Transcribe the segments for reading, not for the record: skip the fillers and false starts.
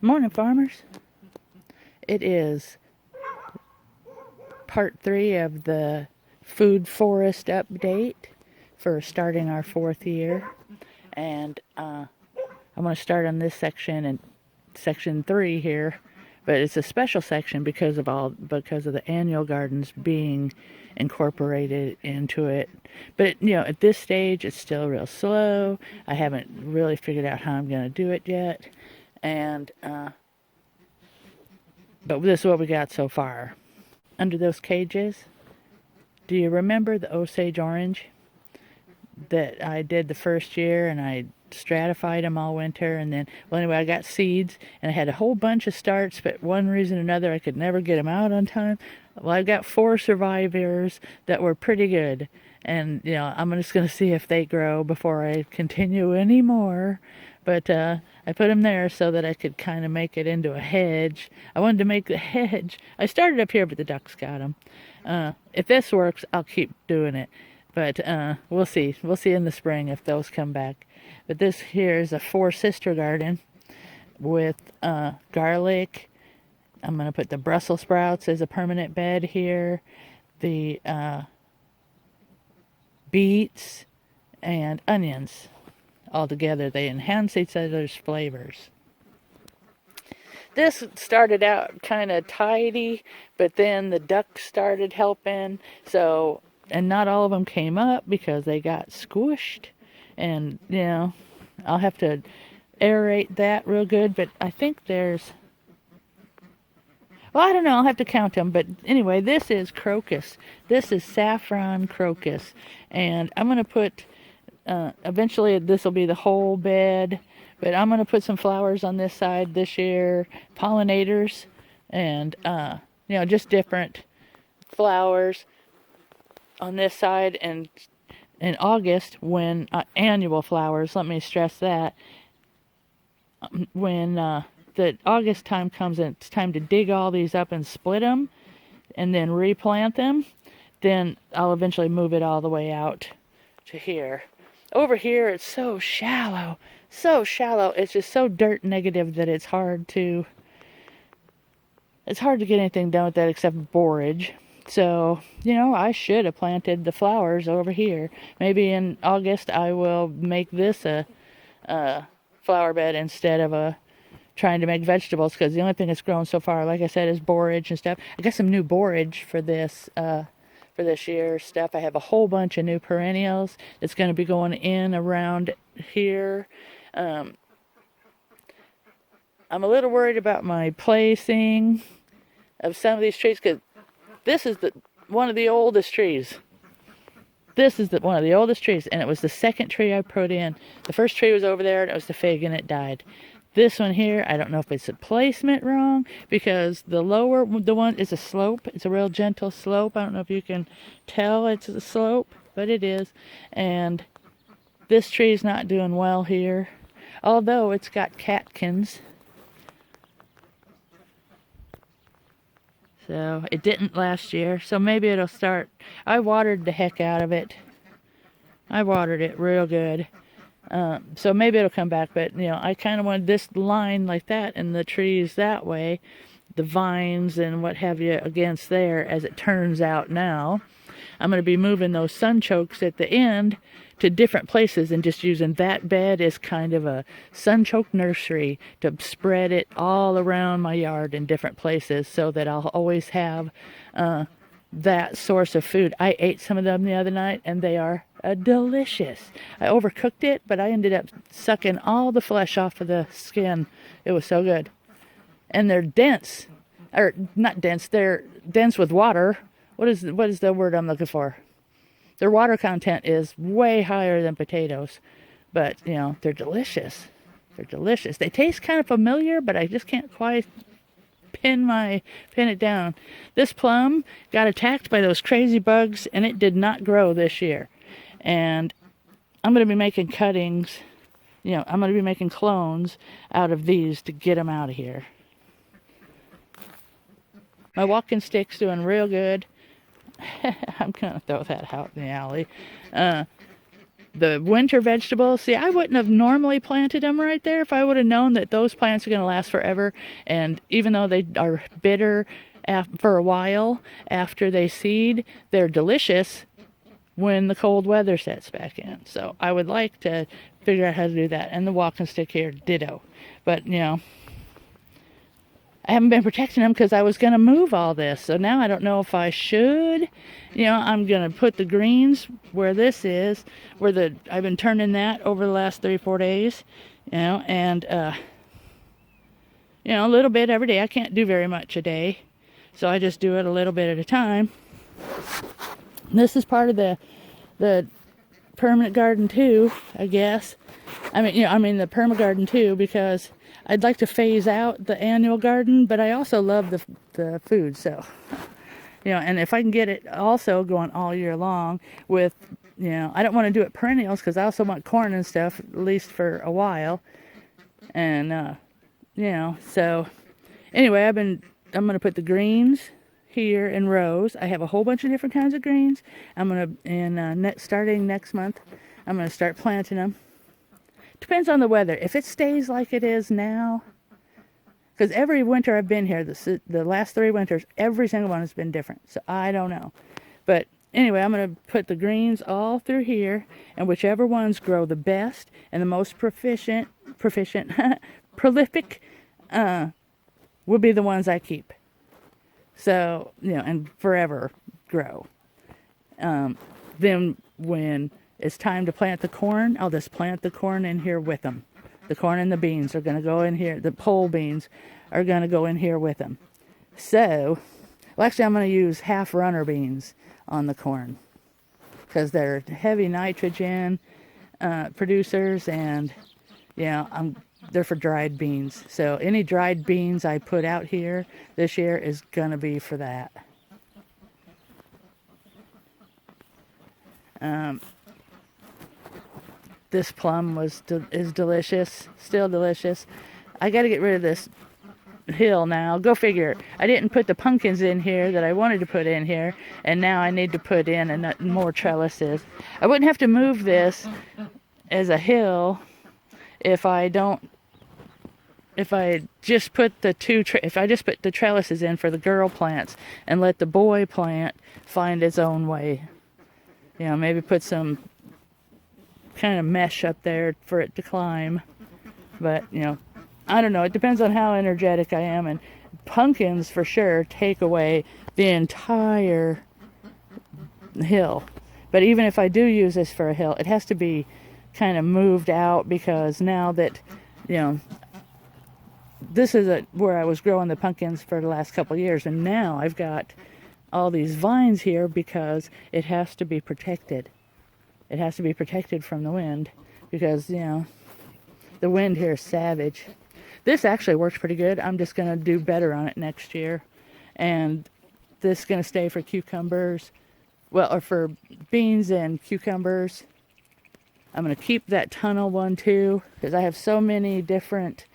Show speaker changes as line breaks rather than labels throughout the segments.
Morning, farmers. It is part 3 of the food forest update for starting our 4th year. And I'm going to start on this section and section 3 here. But it's a special section because of the annual gardens being incorporated into it. But at this stage, it's still real slow. I haven't really figured out how I'm going to do it yet. And but this is what we got so far. Under those cages, do you remember the Osage Orange that I did the first year, and I stratified them all winter? And then, well, anyway, I got seeds, and I had a whole bunch of starts, but one reason or another I could never get them out on time. Well, I've got 4 survivors that were pretty good, and I'm just going to see if they grow before I continue anymore. But I put them there so that I could kind of make it into a hedge. I wanted to make the hedge. I started up here, but the ducks got them. If this works, I'll keep doing it. But we'll see. We'll see in the spring if those come back. But this here is a 4-sister garden with garlic. I'm going to put the Brussels sprouts as a permanent bed here. The beets and onions. All together, they enhance each other's flavors. This started out kind of tidy, but then the ducks started helping. So, and not all of them came up because they got squished. And, I'll have to aerate that real good. But I think there's, well, I don't know. I'll have to count them. But anyway, this is crocus. This is saffron crocus. And I'm going to put, eventually this will be the whole bed. But I'm going to put some flowers on this side this year, pollinators, and, just different flowers on this side. And in August, when annual flowers, let me stress that, when the August time comes and it's time to dig all these up and split them and then replant them, then I'll eventually move it all the way out to here. Over here, it's so shallow. It's just so dirt negative that it's hard to get anything done with that except borage. So, I should have planted the flowers over here. Maybe in August I will make this a flower bed instead of trying to make vegetables, because the only thing that's grown so far, like I said, is borage and stuff. I got some new borage for this year's stuff. I have a whole bunch of new perennials that's going to be going in around here. I'm a little worried about my placing of some of these trees, because this is one of the oldest trees. One of the oldest trees, and it was the second tree I put in. The first tree was over there, and it was the fig, and it died. This one here, I don't know if it's a placement wrong, because the one is a slope. It's a real gentle slope. I don't know if you can tell it's a slope, but it is. And this tree's not doing well here, although it's got catkins. So it didn't last year, so maybe it'll start. I watered the heck out of it. I watered it real good. So maybe it'll come back, but I kind of wanted this line like that and the trees that way, the vines and what have you against there. As it turns out now, I'm going to be moving those sunchokes at the end to different places and just using that bed as kind of a sunchoke nursery to spread it all around my yard in different places, so that I'll always have that source of food. I ate some of them the other night, and they are delicious. I overcooked it, but I ended up sucking all the flesh off of the skin. It was so good. And they're dense. Or not dense, they're dense with water. What is the word I'm looking for? Their water content is way higher than potatoes. But, they're delicious. They're delicious. They taste kind of familiar, but I just can't quite pin it down. This plum got attacked by those crazy bugs, and it did not grow this year. And I'm going to be making cuttings. I'm going to be making clones out of these to get them out of here. My walking stick's doing real good. I'm going to throw that out in the alley. The winter vegetables, see, I wouldn't have normally planted them right there if I would have known that those plants are going to last forever. And even though they are bitter for a while after they seed, they're delicious when the cold weather sets back in. So I would like to figure out how to do that. And the walking stick here, ditto. But, I haven't been protecting them because I was going to move all this. So now I don't know if I should. I'm going to put the greens where this is, I've been turning that over the last 3-4 days, and, a little bit every day. I can't do very much a day. So I just do it a little bit at a time. This is part of the permanent garden too, I guess. The perma garden too, because I'd like to phase out the annual garden, but I also love the food. So, and if I can get it also going all year long with, I don't want to do it perennials because I also want corn and stuff at least for a while. And, so anyway, I'm going to put the greens here in rows. I have a whole bunch of different kinds of greens. I'm going to, starting next month, I'm going to start planting them. Depends on the weather. If it stays like it is now, because every winter I've been here, the last 3 winters, every single one has been different. So I don't know. But anyway, I'm going to put the greens all through here, and whichever ones grow the best and the most proficient, prolific, will be the ones I keep. So, and forever grow. Then when it's time to plant the corn, I'll just plant the corn in here with them. The corn and the beans are going to go in here. The pole beans are going to go in here with them. So, actually I'm going to use half runner beans on the corn because they're heavy nitrogen producers, and they're for dried beans. So any dried beans I put out here this year is going to be for that. This plum is delicious, still delicious. I got to get rid of this hill now. Go figure. I didn't put the pumpkins in here that I wanted to put in here, and now I need to put in more trellises. I wouldn't have to move this as a hill if I just put the trellises in for the girl plants and let the boy plant find its own way. Maybe put some kind of mesh up there for it to climb. But, I don't know. It depends on how energetic I am. And pumpkins, for sure, take away the entire hill. But even if I do use this for a hill, it has to be kind of moved out, because now that, this is where I was growing the pumpkins for the last couple of years. And now I've got all these vines here because it has to be protected. It has to be protected from the wind because, the wind here is savage. This actually works pretty good. I'm just going to do better on it next year. And this is going to stay for cucumbers. Well, or for beans and cucumbers. I'm going to keep that tunnel one too, because I have so many different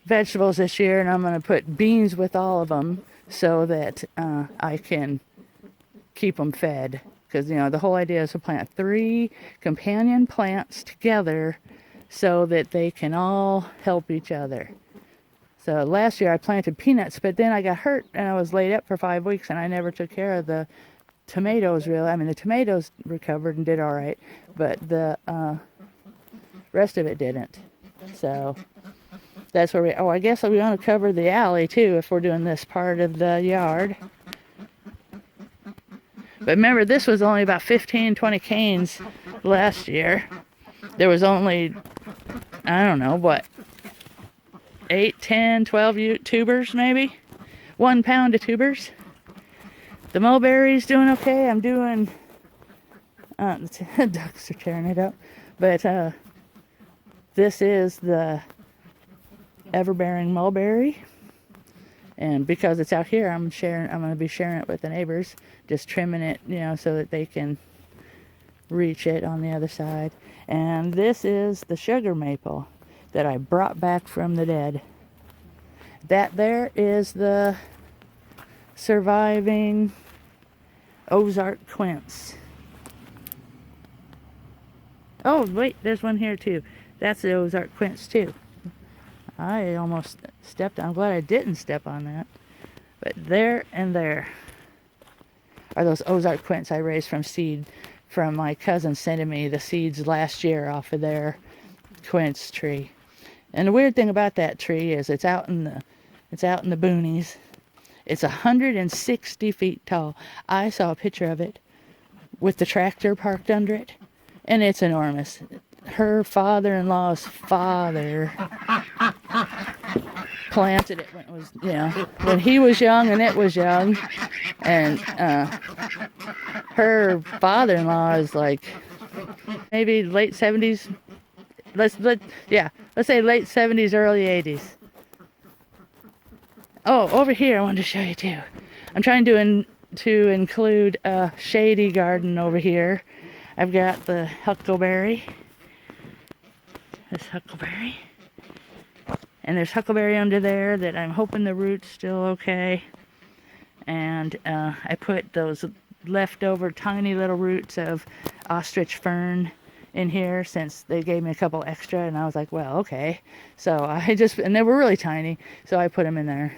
vegetables this year, and I'm going to put beans with all of them so that I can keep them fed. Because, the whole idea is to plant 3 companion plants together so that they can all help each other. So last year I planted peanuts, but then I got hurt and I was laid up for 5 weeks and I never took care of the tomatoes really. The tomatoes recovered and did all right, but the rest of it didn't. So that's where I guess we want to cover the alley too if we're doing this part of the yard. But remember, this was only about 15, 20 canes last year. There was only, 8, 10, 12 tubers maybe? 1 pound of tubers. The mulberry's doing okay. I'm doing, the ducks are tearing it up. But this is the ever-bearing mulberry. And because it's out here, I'm going to be sharing it with the neighbors, just trimming it, so that they can reach it on the other side. And this is the sugar maple that I brought back from the dead. That there is the surviving Ozark Quince. Oh, wait, there's one here too. That's the Ozark Quince too. I almost stepped on. I'm glad I didn't step on that. But there and there are those Ozark Quince I raised from seed from my cousin sending me the seeds last year off of their quince tree. And the weird thing about that tree is it's out in the boonies. It's 160 feet tall. I saw a picture of it with the tractor parked under it, and it's enormous. Her father-in-law's father planted it when it was, when he was young and it was young. And her father-in-law is like maybe late 70s. Let's say late 70s, early 80s. Oh, over here I wanted to show you too. I'm trying to include a shady garden over here. I've got the huckleberry. This huckleberry. And there's huckleberry under there that I'm hoping the root's still okay. And I put those leftover tiny little roots of ostrich fern in here since they gave me a couple extra, and I was like, well, okay. So and they were really tiny, so I put them in there.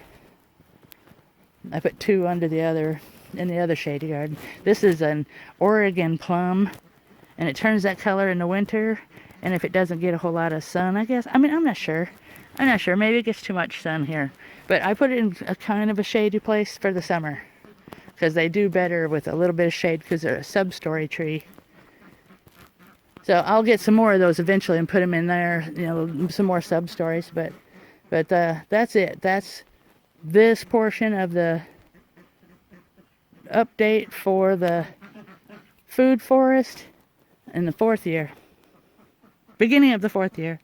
I put 2 under in the other shady garden. This is an Oregon plum, and it turns that color in the winter, and if it doesn't get a whole lot of sun, I guess. I mean, I'm not sure. Maybe it gets too much sun here. But I put it in a kind of a shady place for the summer, because they do better with a little bit of shade because they're a sub-story tree. So I'll get some more of those eventually and put them in there, some more sub-stories. But that's it. That's this portion of the update for the food forest in the 4th year. Beginning of the 4th year.